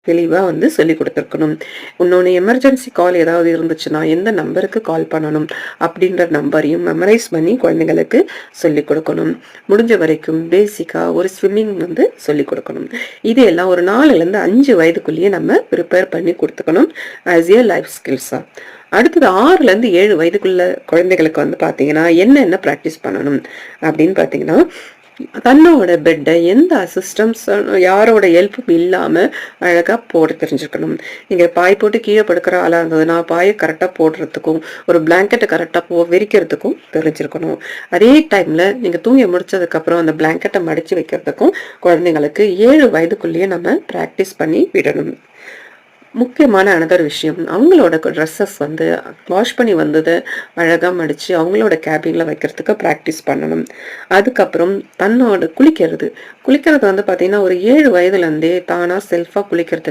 தெளிவா சொல்லிக் குடுத்துருக்கணும். இன்னொன்னு எமர்ஜென்சி கால் ஏதாவது இருந்துச்சுன்னா, எந்த நம்பருக்கு கால் பண்ணணும் அப்படின்ற நம்பரையும் மெமரைஸ் பண்ணி குழந்தைங்களுக்கு சொல்லிக் குடுக்கணும். முடிஞ்ச வரைக்கும் பேசிக்கா ஒரு ஸ்விம்மிங் சொல்லிக் குடுக்கணும். இது எல்லாம் ஒரு 4லேருந்து 5 வயதுக்குள்ளேயே நம்ம ப்ரிப்பேர் பண்ணி குடுத்துக்கணும். As a life ஸ்கில்ஸா. அடுத்தது 6லேருந்து 7 வயதுக்குள்ள குழந்தைகளுக்கு பார்த்தீங்கன்னா, என்னென்ன பிராக்டிஸ் பண்ணணும் அப்படின்னு பார்த்தீங்கன்னா, தன்னோட பெட்ட எந்த அசிஸ்டன்ஸ் யாரோட ஹெல்ப்பும் இல்லாம அழகா போட தெரிஞ்சுக்கணும். நீங்க பாய் போட்டு கீழே படுக்கிற ஆளா இருந்ததுன்னா பாயை கரெக்டா போடுறதுக்கும் ஒரு பிளாங்கெட்டை கரெக்டா விரிக்கிறதுக்கும் தெரிஞ்சிருக்கணும். அதே டைம்ல நீங்க தூங்கி முடிச்சதுக்கு அப்புறம் அந்த பிளாங்கெட்டை மடிச்சு வைக்கிறதுக்கும் குழந்தைங்களுக்கு 7 வயதுக்குள்ளேயே நம்ம பிராக்டிஸ் பண்ணி விடணும். முக்கியமான அனதர் விஷயம், அவங்களோட ட்ரெஸ்ஸஸ் வாஷ் பண்ணி வந்ததை அழகா மடிச்சு அவங்களோட கேபின்ல வைக்கிறதுக்கு ப்ராக்டிஸ் பண்ணணும். அதுக்கப்புறம் தன்னோட குளிக்கிறது பாத்தீங்கன்னா ஒரு 7 வயதுல இருந்தே தானா செல்ஃபா குளிக்கிறதுக்கு